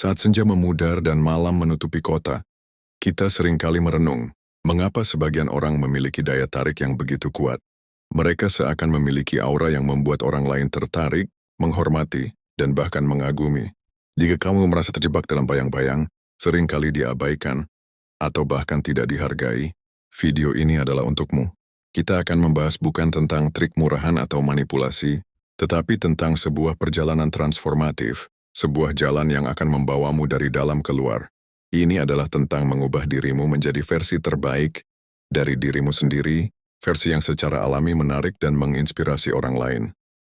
Saat senja memudar dan malam menutupi kota, kita seringkali merenung, mengapa sebagian orang memiliki daya tarik yang begitu kuat. Mereka seakan memiliki aura yang membuat orang lain tertarik, menghormati, dan bahkan mengagumi. Jika kamu merasa terjebak dalam bayang-bayang, seringkali diabaikan, atau bahkan tidak dihargai, video ini adalah untukmu. Kita akan membahas bukan tentang trik murahan atau manipulasi, tetapi tentang sebuah perjalanan transformatif, sebuah jalan yang akan membawamu dari dalam keluar. Ini adalah tentang mengubah dirimu menjadi versi terbaik dari dirimu sendiri, versi yang secara alami menarik dan menginspirasi orang lain.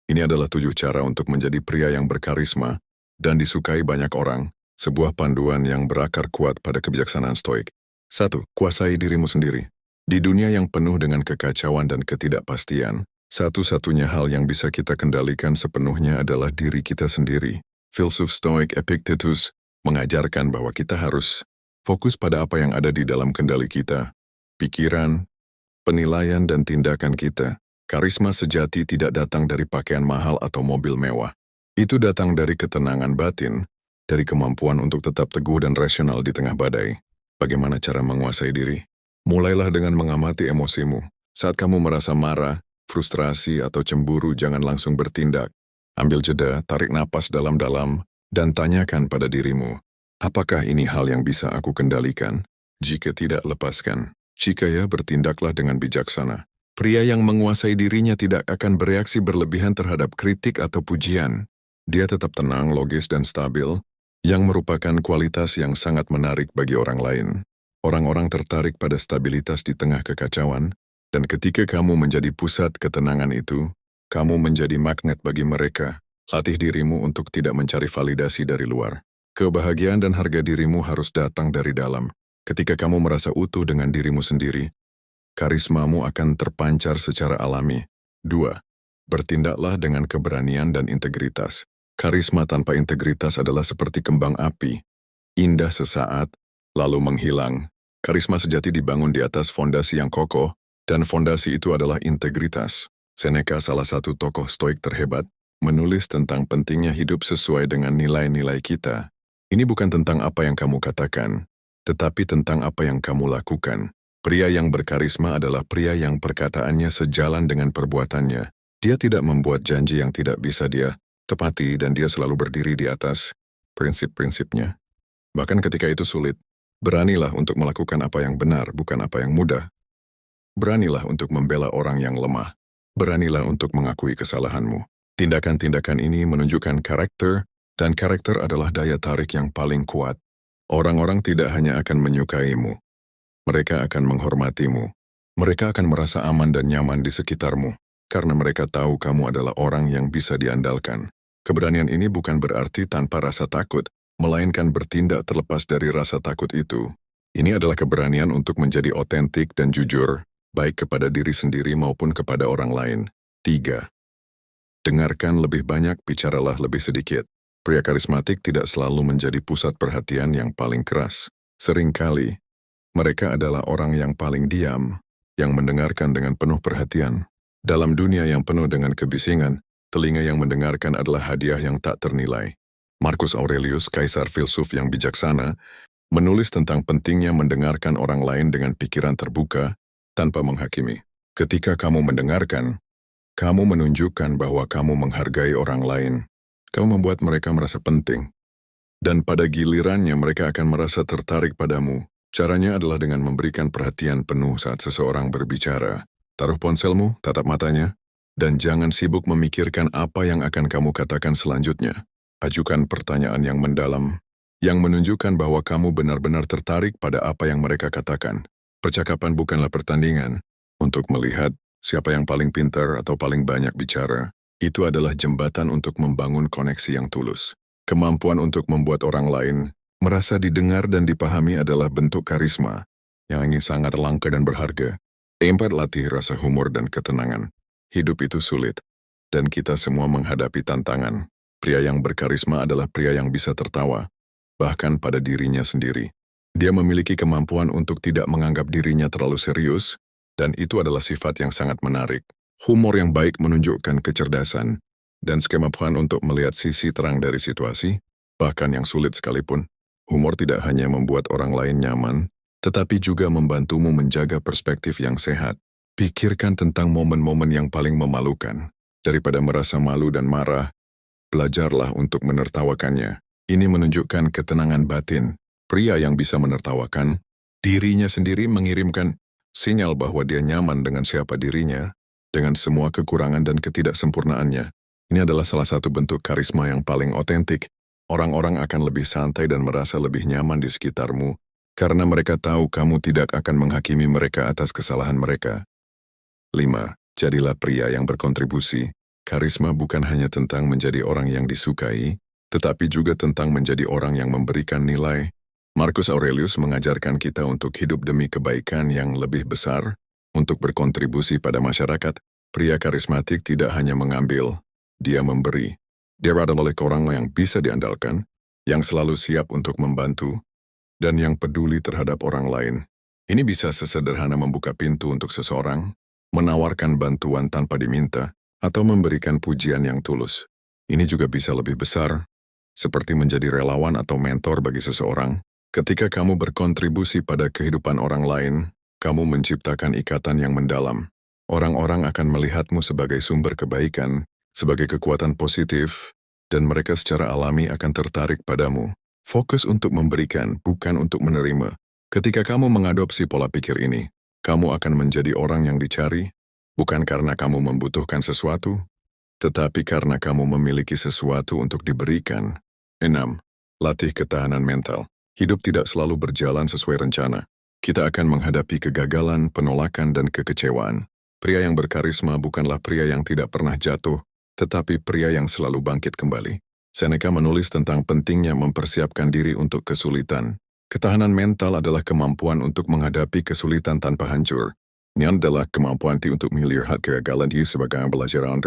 Ini adalah 7 cara untuk menjadi pria yang berkarisma dan disukai banyak orang, sebuah panduan yang berakar kuat pada kebijaksanaan stoik. 1. Kuasai dirimu sendiri. Di dunia yang penuh dengan kekacauan dan ketidakpastian, satu-satunya hal yang bisa kita kendalikan sepenuhnya adalah diri kita sendiri. Filsuf Stoik Epictetus mengajarkan bahwa kita harus fokus pada apa yang ada di dalam kendali kita, pikiran, penilaian dan tindakan kita. Karisma sejati tidak datang dari pakaian mahal atau mobil mewah. Itu datang dari ketenangan batin, dari kemampuan untuk tetap teguh dan rasional di tengah badai. Bagaimana cara menguasai diri? Mulailah dengan mengamati emosimu. Saat kamu merasa marah, frustrasi, atau cemburu, jangan langsung bertindak. Ambil jeda, tarik napas dalam-dalam, dan tanyakan pada dirimu, apakah ini hal yang bisa aku kendalikan? Jika tidak, lepaskan. Jika ya, bertindaklah dengan bijaksana. Pria yang menguasai dirinya tidak akan bereaksi berlebihan terhadap kritik atau pujian. Dia tetap tenang, logis, dan stabil, yang merupakan kualitas yang sangat menarik bagi orang lain. Orang-orang tertarik pada stabilitas di tengah kekacauan, dan ketika kamu menjadi pusat ketenangan itu, kamu menjadi magnet bagi mereka. Latih dirimu untuk tidak mencari validasi dari luar. Kebahagiaan dan harga dirimu harus datang dari dalam. Ketika kamu merasa utuh dengan dirimu sendiri, karismamu akan terpancar secara alami. 2. Bertindaklah dengan keberanian dan integritas. Karisma tanpa integritas adalah seperti kembang api. Indah sesaat, lalu menghilang. Karisma sejati dibangun di atas fondasi yang kokoh, dan fondasi itu adalah integritas. Seneca, salah satu tokoh stoik terhebat, menulis tentang pentingnya hidup sesuai dengan nilai-nilai kita. Ini bukan tentang apa yang kamu katakan, tetapi tentang apa yang kamu lakukan. Pria yang berkarisma adalah pria yang perkataannya sejalan dengan perbuatannya. Dia tidak membuat janji yang tidak bisa dia tepati dan dia selalu berdiri di atas prinsip-prinsipnya. Bahkan ketika itu sulit, beranilah untuk melakukan apa yang benar, bukan apa yang mudah. Beranilah untuk membela orang yang lemah. Beranilah untuk mengakui kesalahanmu. Tindakan-tindakan ini menunjukkan karakter, dan karakter adalah daya tarik yang paling kuat. Orang-orang tidak hanya akan menyukaimu, mereka akan menghormatimu. Mereka akan merasa aman dan nyaman di sekitarmu, karena mereka tahu kamu adalah orang yang bisa diandalkan. Keberanian ini bukan berarti tanpa rasa takut, melainkan bertindak terlepas dari rasa takut itu. Ini adalah keberanian untuk menjadi otentik dan jujur, baik kepada diri sendiri maupun kepada orang lain. 3. Dengarkan lebih banyak, bicaralah lebih sedikit. Pria karismatik tidak selalu menjadi pusat perhatian yang paling keras. Seringkali, mereka adalah orang yang paling diam, yang mendengarkan dengan penuh perhatian. Dalam dunia yang penuh dengan kebisingan, telinga yang mendengarkan adalah hadiah yang tak ternilai. Marcus Aurelius, kaisar filsuf yang bijaksana, menulis tentang pentingnya mendengarkan orang lain dengan pikiran terbuka, tanpa menghakimi. Ketika kamu mendengarkan, kamu menunjukkan bahwa kamu menghargai orang lain. Kamu membuat mereka merasa penting. Dan pada gilirannya mereka akan merasa tertarik padamu. Caranya adalah dengan memberikan perhatian penuh saat seseorang berbicara. Taruh ponselmu, tatap matanya, dan jangan sibuk memikirkan apa yang akan kamu katakan selanjutnya. Ajukan pertanyaan yang mendalam, yang menunjukkan bahwa kamu benar-benar tertarik pada apa yang mereka katakan. Percakapan bukanlah pertandingan. Untuk melihat siapa yang paling pintar atau paling banyak bicara, itu adalah jembatan untuk membangun koneksi yang tulus. Kemampuan untuk membuat orang lain merasa didengar dan dipahami adalah bentuk karisma yang ingin sangat langka dan berharga. 4. Latih rasa humor dan ketenangan. Hidup itu sulit, dan kita semua menghadapi tantangan. Pria yang berkarisma adalah pria yang bisa tertawa, bahkan pada dirinya sendiri. Dia memiliki kemampuan untuk tidak menganggap dirinya terlalu serius, dan itu adalah sifat yang sangat menarik. Humor yang baik menunjukkan kecerdasan, dan kemampuan untuk melihat sisi terang dari situasi, bahkan yang sulit sekalipun. Humor tidak hanya membuat orang lain nyaman, tetapi juga membantumu menjaga perspektif yang sehat. Pikirkan tentang momen-momen yang paling memalukan. Daripada merasa malu dan marah, belajarlah untuk menertawakannya. Ini menunjukkan ketenangan batin. Pria yang bisa menertawakan dirinya sendiri mengirimkan sinyal bahwa dia nyaman dengan siapa dirinya, dengan semua kekurangan dan ketidaksempurnaannya. Ini adalah salah satu bentuk karisma yang paling otentik. Orang-orang akan lebih santai dan merasa lebih nyaman di sekitarmu, karena mereka tahu kamu tidak akan menghakimi mereka atas kesalahan mereka. 5. Jadilah pria yang berkontribusi. Karisma bukan hanya tentang menjadi orang yang disukai, tetapi juga tentang menjadi orang yang memberikan nilai. Marcus Aurelius mengajarkan kita untuk hidup demi kebaikan yang lebih besar, untuk berkontribusi pada masyarakat. Pria karismatik tidak hanya mengambil, dia memberi. Dia adalah orang yang bisa diandalkan, yang selalu siap untuk membantu, dan yang peduli terhadap orang lain. Ini bisa sesederhana membuka pintu untuk seseorang, menawarkan bantuan tanpa diminta, atau memberikan pujian yang tulus. Ini juga bisa lebih besar, seperti menjadi relawan atau mentor bagi seseorang. Ketika kamu berkontribusi pada kehidupan orang lain, kamu menciptakan ikatan yang mendalam. Orang-orang akan melihatmu sebagai sumber kebaikan, sebagai kekuatan positif, dan mereka secara alami akan tertarik padamu. Fokus untuk memberikan, bukan untuk menerima. Ketika kamu mengadopsi pola pikir ini, kamu akan menjadi orang yang dicari, bukan karena kamu membutuhkan sesuatu, tetapi karena kamu memiliki sesuatu untuk diberikan. 6. Latih ketahanan mental. Hidup tidak selalu berjalan sesuai rencana. Kita akan menghadapi kegagalan, penolakan, dan kekecewaan. Pria yang berkarisma bukanlah pria yang tidak pernah jatuh, tetapi pria yang selalu bangkit kembali. Seneca menulis tentang pentingnya mempersiapkan diri untuk kesulitan. Ketahanan mental adalah kemampuan untuk menghadapi kesulitan tanpa hancur. Ini adalah kemampuan untuk melihat kegagalan sebagai pelajaran,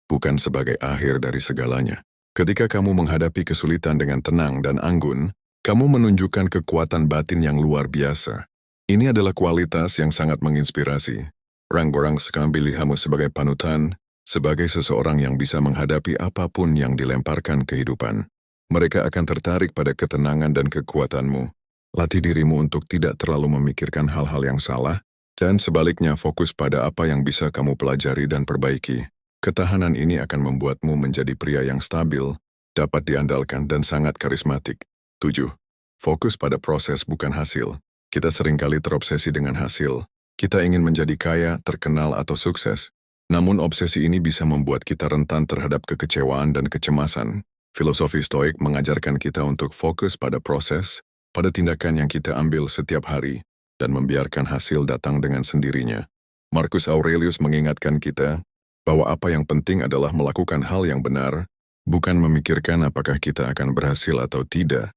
bukan sebagai akhir dari segalanya. Ketika kamu menghadapi kesulitan dengan tenang dan anggun, kamu menunjukkan kekuatan batin yang luar biasa. Ini adalah kualitas yang sangat menginspirasi. Orang-orang sekarang pilihmu sebagai panutan, sebagai seseorang yang bisa menghadapi apapun yang dilemparkan kehidupan. Mereka akan tertarik pada ketenangan dan kekuatanmu. Latih dirimu untuk tidak terlalu memikirkan hal-hal yang salah, dan sebaliknya fokus pada apa yang bisa kamu pelajari dan perbaiki. Ketahanan ini akan membuatmu menjadi pria yang stabil, dapat diandalkan dan sangat karismatik. 7. Fokus pada proses bukan hasil. Kita seringkali terobsesi dengan hasil. Kita ingin menjadi kaya, terkenal, atau sukses. Namun obsesi ini bisa membuat kita rentan terhadap kekecewaan dan kecemasan. Filosofi Stoik mengajarkan kita untuk fokus pada proses, pada tindakan yang kita ambil setiap hari, dan membiarkan hasil datang dengan sendirinya. Marcus Aurelius mengingatkan kita bahwa apa yang penting adalah melakukan hal yang benar, bukan memikirkan apakah kita akan berhasil atau tidak.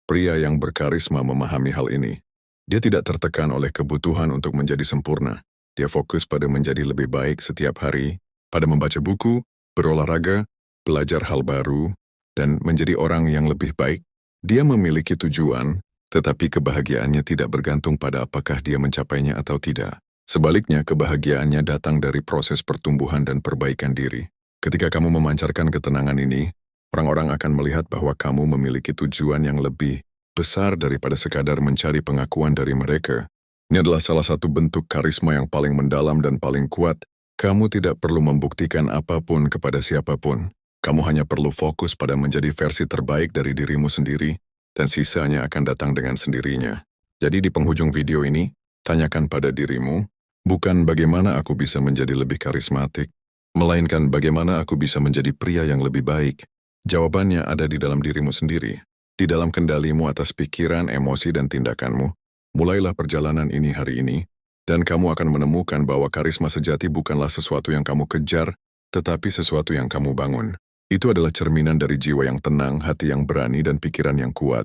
Pria yang berkarisma memahami hal ini. Dia tidak tertekan oleh kebutuhan untuk menjadi sempurna. Dia fokus pada menjadi lebih baik setiap hari, pada membaca buku, berolahraga, belajar hal baru, dan menjadi orang yang lebih baik. Dia memiliki tujuan, tetapi kebahagiaannya tidak bergantung pada apakah dia mencapainya atau tidak. Sebaliknya, kebahagiaannya datang dari proses pertumbuhan dan perbaikan diri. Ketika kamu memancarkan ketenangan ini, orang-orang akan melihat bahwa kamu memiliki tujuan yang lebih besar daripada sekadar mencari pengakuan dari mereka. Ini adalah salah satu bentuk karisma yang paling mendalam dan paling kuat. Kamu tidak perlu membuktikan apapun kepada siapapun. Kamu hanya perlu fokus pada menjadi versi terbaik dari dirimu sendiri, dan sisanya akan datang dengan sendirinya. Jadi di penghujung video ini, tanyakan pada dirimu, bukan bagaimana aku bisa menjadi lebih karismatik, melainkan bagaimana aku bisa menjadi pria yang lebih baik. Jawabannya ada di dalam dirimu sendiri, di dalam kendalimu atas pikiran, emosi, dan tindakanmu. Mulailah perjalanan ini hari ini, dan kamu akan menemukan bahwa karisma sejati bukanlah sesuatu yang kamu kejar, tetapi sesuatu yang kamu bangun. Itu adalah cerminan dari jiwa yang tenang, hati yang berani, dan pikiran yang kuat.